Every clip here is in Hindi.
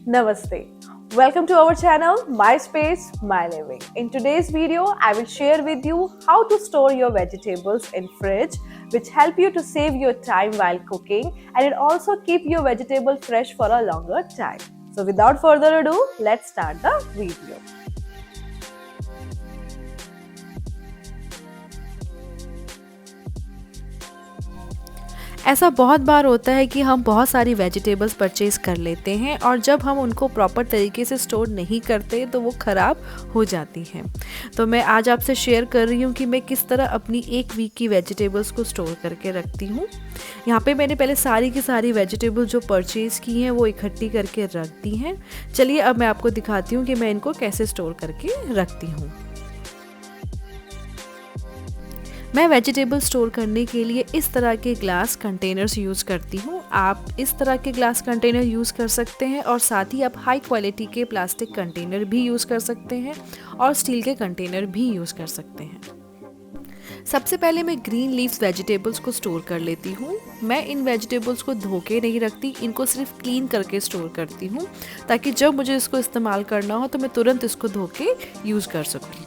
Namaste. Welcome to our channel, My Space, My Living. In today's video, I will share with you how to store your vegetables in fridge, which help you to save your time while cooking, and it also keep your vegetable fresh for a longer time. So without further ado, let's start the video. ऐसा बहुत बार होता है कि हम बहुत सारी वेजिटेबल्स परचेज़ कर लेते हैं और जब हम उनको प्रॉपर तरीके से स्टोर नहीं करते तो वो ख़राब हो जाती हैं। तो मैं आज आपसे शेयर कर रही हूँ कि मैं किस तरह अपनी एक वीक की वेजिटेबल्स को स्टोर करके रखती हूँ। यहाँ पे मैंने पहले सारी की सारी वेजिटेबल्स जो परचेज़ की हैं वो इकट्ठी करके रख दी हैं। चलिए अब मैं आपको दिखाती हूँ कि मैं इनको कैसे स्टोर करके रखती हूँ। मैं वेजिटेबल स्टोर करने के लिए इस तरह के ग्लास कंटेनर्स यूज़ करती हूँ। आप इस तरह के ग्लास कंटेनर यूज़ कर सकते हैं और साथ ही आप हाई क्वालिटी के प्लास्टिक कंटेनर भी यूज़ कर सकते हैं और स्टील के कंटेनर भी यूज़ कर सकते हैं। सबसे पहले मैं ग्रीन लीव्स वेजिटेबल्स को स्टोर कर लेती हूँ। मैं इन वेजिटेबल्स को धो के नहीं रखती, इनको सिर्फ क्लीन करके स्टोर करती हूँ ताकि जब मुझे इसको इस्तेमाल करना हो तो मैं तुरंत इसको धो के यूज़ कर सकूँ।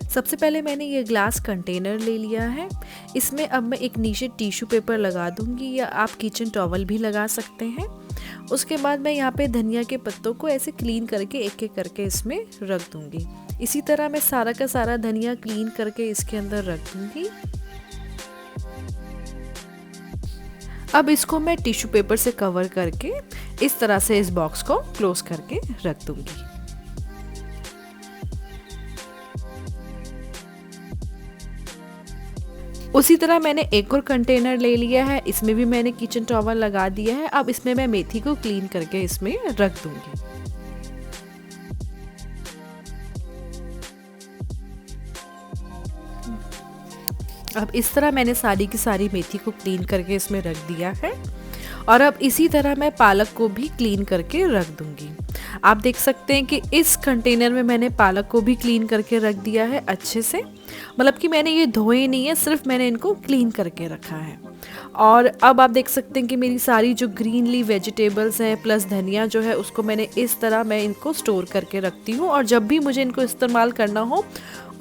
सबसे पहले मैंने ये ग्लास कंटेनर ले लिया है। इसमें अब मैं एक नीचे टिश्यू पेपर लगा दूंगी या आप किचन टॉवल भी लगा सकते हैं। उसके बाद मैं यहाँ पे धनिया के पत्तों को ऐसे क्लीन करके एक एक करके इसमें रख दूंगी। इसी तरह मैं सारा का सारा धनिया क्लीन करके इसके अंदर रख दूंगी। अब इसको मैं टिश्यू पेपर से कवर करके इस तरह से इस बॉक्स को क्लोज करके रख दूंगी। उसी तरह मैंने एक और कंटेनर ले लिया है, इसमें भी मैंने किचन टॉवल लगा दिया है। अब इसमें मैं मेथी को क्लीन करके इसमें रख दूंगी। अब इस तरह मैंने सारी की सारी मेथी को क्लीन करके इसमें रख दिया है और अब इसी तरह मैं पालक को भी क्लीन करके रख दूंगी। आप देख सकते हैं कि इस कंटेनर में मैंने पालक को भी क्लीन करके रख दिया है अच्छे से, मतलब कि मैंने ये धोए नहीं है, सिर्फ मैंने इनको क्लीन करके रखा है। और अब आप देख सकते हैं कि मेरी सारी जो ग्रीन लीफ वेजिटेबल्स हैं प्लस धनिया जो है उसको मैंने इस तरह मैं इनको स्टोर करके रखती हूँ और जब भी मुझे इनको इस्तेमाल करना हो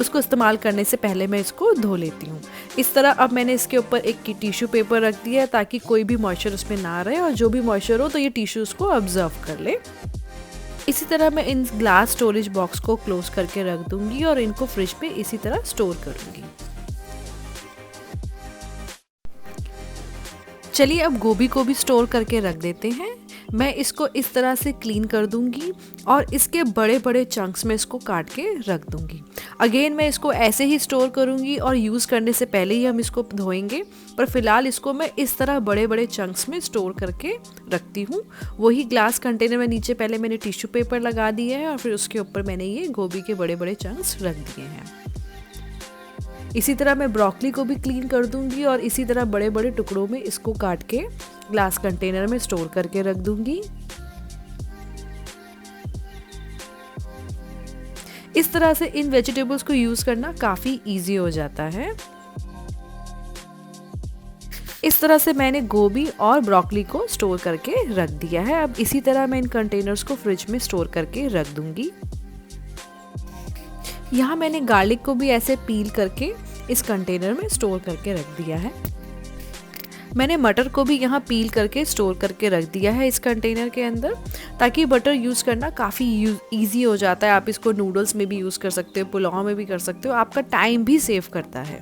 उसको इस्तेमाल करने से पहले मैं इसको धो लेती हूँ। इस तरह अब मैंने इसके ऊपर एक टिश्यू पेपर रख दिया है ताकि कोई भी मॉइस्चर उसमें ना रहे और जो भी मॉइस्चर हो तो ये टिश्यू उसको ऑब्जर्व कर ले। इसी तरह मैं इन ग्लास स्टोरेज बॉक्स को क्लोज करके रख दूंगी और इनको फ्रिज पे इसी तरह स्टोर करूंगी। चलिए अब गोभी को भी स्टोर करके रख देते हैं। मैं इसको इस तरह से क्लीन कर दूंगी और इसके बड़े बड़े चंक्स में इसको काट के रख दूंगी। अगेन मैं इसको ऐसे ही स्टोर करूंगी और यूज़ करने से पहले ही हम इसको धोएंगे, पर फिलहाल इसको मैं इस तरह बड़े बड़े चंक्स में स्टोर करके रखती हूँ। वही ग्लास कंटेनर में नीचे पहले मैंने टिश्यू पेपर लगा दिया है और फिर उसके ऊपर मैंने ये गोभी के बड़े बड़े चंक्स रख दिए हैं। इसी तरह मैं ब्रोकली को भी क्लीन कर दूंगी और इसी तरह बड़े बड़े टुकड़ों में इसको काट के ग्लास कंटेनर में स्टोर करके रख दूंगी। इस तरह से इन वेजिटेबल्स को यूज करना काफी इजी हो जाता है। इस तरह से मैंने गोभी और ब्रोकली को स्टोर करके रख दिया है। अब इसी तरह मैं इन कंटेनर्स को फ्रिज में स्टोर करके रख दूंगी। यहाँ मैंने गार्लिक को भी ऐसे पील करके इस कंटेनर में स्टोर करके रख दिया है। मैंने मटर को भी यहाँ पील करके स्टोर करके रख दिया है इस कंटेनर के अंदर, ताकि बटर यूज़ करना काफ़ी ईजी हो जाता है। आप इसको नूडल्स में भी यूज़ कर सकते हो, पुलाव में भी कर सकते हो, आपका टाइम भी सेव करता है।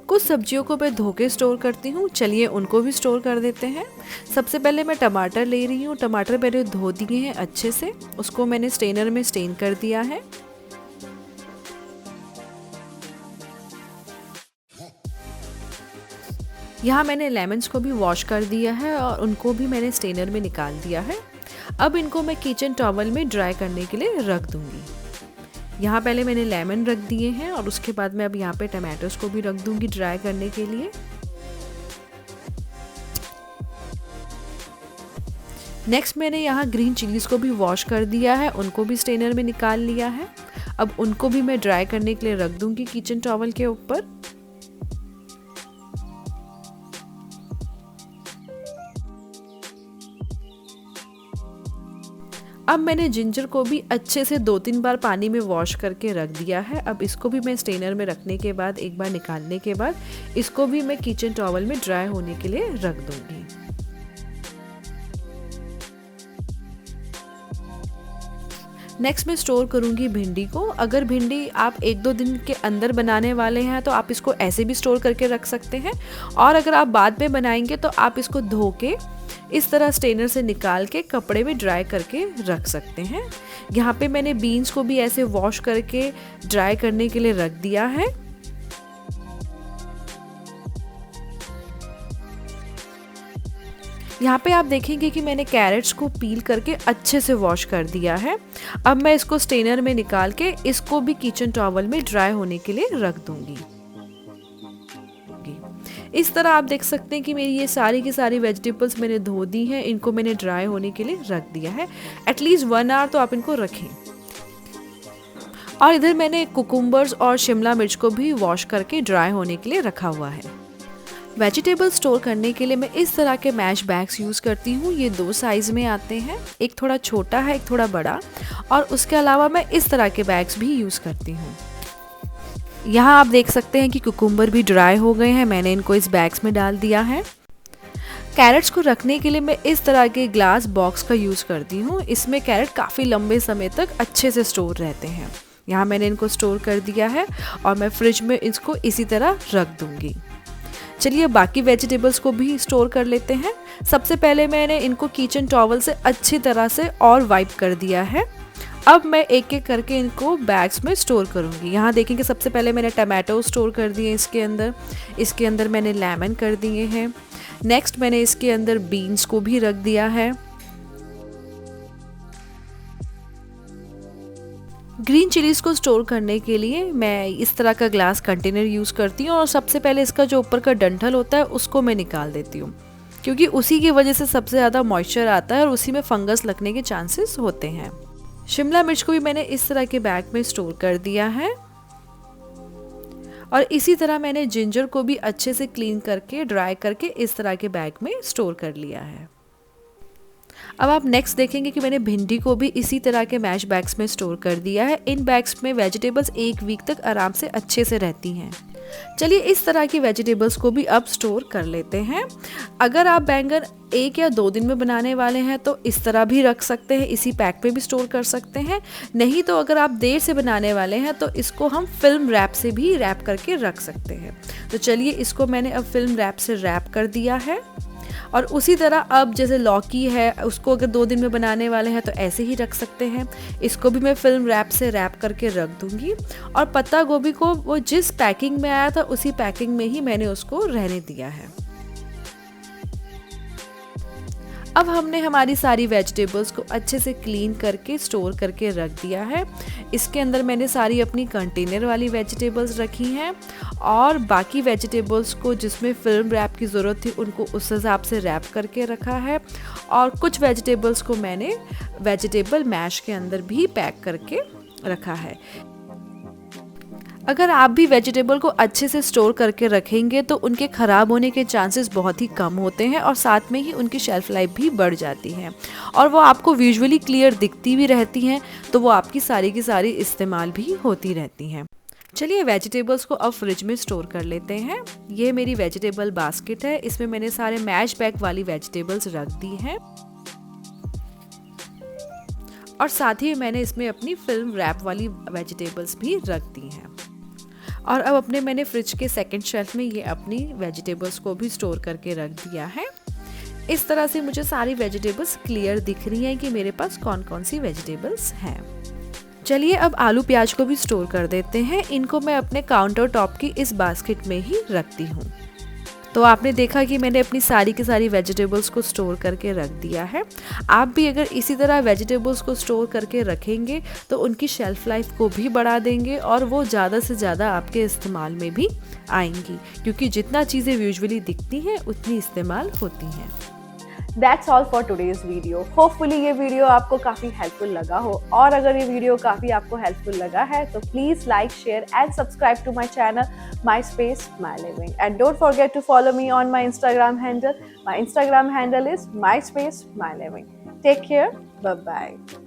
कुछ सब्जियों को मैं धो के स्टोर करती हूँ, चलिए उनको भी स्टोर कर देते हैं। सबसे पहले मैं टमाटर ले रही हूँ। टमाटर मैंने धो दिए हैं अच्छे से, उसको मैंने स्टेनर में स्टेन कर दिया है। यहाँ मैंने लेमन्स को भी वॉश कर दिया है और उनको भी मैंने स्टेनर में निकाल दिया है। अब इनको मैं किचन टॉवल में ड्राई करने के लिए रख दूंगी। यहाँ पहले मैंने लेमन रख दिए हैं और उसके बाद मैं अब यहाँ पे टमाटोस को भी रख दूंगी ड्राई करने के लिए। नेक्स्ट मैंने यहाँ ग्रीन चिलीज को भी वॉश कर दिया है, उनको भी स्टेनर में निकाल लिया है। अब उनको भी मैं ड्राई करने के लिए रख दूंगी किचन टॉवल के ऊपर। अब मैंने जिंजर को भी अच्छे से 2-3 बार पानी में वॉश करके रख दिया है। अब इसको भी मैं स्ट्रेनर में रखने के बाद एक बार निकालने के बाद इसको भी मैं किचन टॉवल में ड्राई होने के लिए रख दूंगी। नेक्स्ट मैं स्टोर करूंगी भिंडी को। अगर भिंडी आप 1-2 दिन के अंदर बनाने वाले हैं तो आप इसको ऐसे भी स्टोर करके रख सकते हैं, और अगर आप बाद में बनाएंगे तो आप इसको धो के इस तरह स्ट्रेनर से निकाल के कपड़े में ड्राई करके रख सकते हैं। यहाँ पे मैंने बीन्स को भी ऐसे वॉश करके ड्राई करने के लिए रख दिया है। यहाँ पे आप देखेंगे कि मैंने कैरेट्स को पील करके अच्छे से वॉश कर दिया है। अब मैं इसको स्ट्रेनर में निकाल के इसको भी किचन टॉवल में ड्राई होने के लिए रख दूंगी। इस तरह आप देख सकते हैं कि मेरी ये सारी की सारी वेजिटेबल्स मैंने धो दी हैं, इनको मैंने ड्राई होने के लिए रख दिया है। एटलीस्ट 1 आवर तो आप इनको रखें। और इधर मैंने कुकुम्बर्स और शिमला मिर्च को भी वॉश करके ड्राई होने के लिए रखा हुआ है। वेजिटेबल स्टोर करने के लिए मैं इस तरह के मैश बैग्स यूज़ करती हूँ। ये 2 साइज़ में आते हैं, एक थोड़ा छोटा है, एक थोड़ा बड़ा, और उसके अलावा मैं इस तरह के बैग्स भी यूज़ करती हूँ। यहाँ आप देख सकते हैं कि कुकुम्बर भी ड्राई हो गए हैं, मैंने इनको इस बैग्स में डाल दिया है। कैरेट्स को रखने के लिए मैं इस तरह के ग्लास बॉक्स का यूज़ करती हूँ। इसमें कैरेट काफ़ी लंबे समय तक अच्छे से स्टोर रहते हैं। यहाँ मैंने इनको स्टोर कर दिया है और मैं फ्रिज में इसको इसी तरह रख दूँगी। चलिए बाकी वेजिटेबल्स को भी स्टोर कर लेते हैं। सबसे पहले मैंने इनको किचन टॉवल से अच्छी तरह से और वाइप कर दिया है। अब मैं एक एक करके इनको बैग्स में स्टोर करूँगी। यहाँ देखेंगे सबसे पहले मैंने टमाटो स्टोर कर दिए इसके अंदर मैंने लेमन कर दिए हैं। नेक्स्ट मैंने इसके अंदर बीन्स को भी रख दिया है। ग्रीन चिलीज़ को स्टोर करने के लिए मैं इस तरह का ग्लास कंटेनर यूज़ करती हूँ, और सबसे पहले इसका जो ऊपर का डंठल होता है उसको मैं निकाल देती हूँ, क्योंकि उसी की वजह से सबसे ज़्यादा मॉइस्चर आता है और उसी में फंगस लगने के चांसेस होते हैं। शिमला मिर्च को भी मैंने इस तरह के बैग में स्टोर कर दिया है, और इसी तरह मैंने जिंजर को भी अच्छे से क्लीन करके ड्राई करके इस तरह के बैग में स्टोर कर लिया है। अब आप नेक्स्ट देखेंगे कि मैंने भिंडी को भी इसी तरह के मैश बैग्स में स्टोर कर दिया है। इन बैग्स में वेजिटेबल्स 1 वीक तक आराम से अच्छे से रहती हैं। चलिए इस तरह की वेजिटेबल्स को भी अब स्टोर कर लेते हैं। अगर आप बैंगन 1 या 2 दिन में बनाने वाले हैं तो इस तरह भी रख सकते हैं, इसी पैक में भी स्टोर कर सकते हैं। नहीं तो अगर आप देर से बनाने वाले हैं तो इसको हम फिल्म रैप से भी रैप करके रख सकते हैं। तो चलिए इसको मैंने अब फिल्म रैप से रैप कर दिया है। और उसी तरह अब जैसे लौकी है, उसको अगर 2 दिन में बनाने वाले हैं तो ऐसे ही रख सकते हैं। इसको भी मैं फिल्म रैप से रैप करके रख दूंगी। और पत्ता गोभी को वो जिस पैकिंग में आया था उसी पैकिंग में ही मैंने उसको रहने दिया है। अब हमने हमारी सारी वेजिटेबल्स को अच्छे से क्लीन करके स्टोर करके रख दिया है। इसके अंदर मैंने सारी अपनी कंटेनर वाली वेजिटेबल्स रखी हैं, और बाकी वेजिटेबल्स को जिसमें फिल्म रैप की ज़रूरत थी उनको उस हिसाब से रैप करके रखा है, और कुछ वेजिटेबल्स को मैंने वेजिटेबल मैश के अंदर भी पैक करके रखा है। अगर आप भी वेजिटेबल को अच्छे से स्टोर करके रखेंगे तो उनके ख़राब होने के चांसेस बहुत ही कम होते हैं, और साथ में ही उनकी शेल्फ़ लाइफ भी बढ़ जाती है, और वो आपको विजुअली क्लियर दिखती भी रहती हैं, तो वो आपकी सारी की सारी इस्तेमाल भी होती रहती हैं। चलिए वेजिटेबल्स को अब फ्रिज में स्टोर कर लेते हैं। ये मेरी वेजिटेबल बास्केट है, इसमें मैंने सारे मैश बैग वाली वेजिटेबल्स रख दी हैं, और साथ ही मैंने इसमें अपनी फिल्म रैप वाली वेजिटेबल्स भी रख दी हैं। और अब अपने मैंने फ्रिज के सेकंड शेल्फ में ये अपनी वेजिटेबल्स को भी स्टोर करके रख दिया है। इस तरह से मुझे सारी वेजिटेबल्स क्लियर दिख रही हैं कि मेरे पास कौन कौन सी वेजिटेबल्स हैं। चलिए अब आलू प्याज को भी स्टोर कर देते हैं। इनको मैं अपने काउंटर टॉप की इस बास्केट में ही रखती हूँ। तो आपने देखा कि मैंने अपनी सारी की सारी वेजिटेबल्स को स्टोर करके रख दिया है। आप भी अगर इसी तरह वेजिटेबल्स को स्टोर करके रखेंगे तो उनकी शेल्फ लाइफ को भी बढ़ा देंगे, और वो ज़्यादा से ज़्यादा आपके इस्तेमाल में भी आएंगी, क्योंकि जितना चीज़ें यूजुअली दिखती हैं उतनी इस्तेमाल होती हैं। That's all for today's video. Hopefully ये वीडियो आपको काफ़ी हेल्पफुल लगा हो, और अगर ये वीडियो काफ़ी आपको हेल्पफुल लगा है तो please like, share and subscribe to my channel my space my living, and don't forget to follow me on my Instagram handle. My Instagram handle is my space my living. Take care. Bye bye.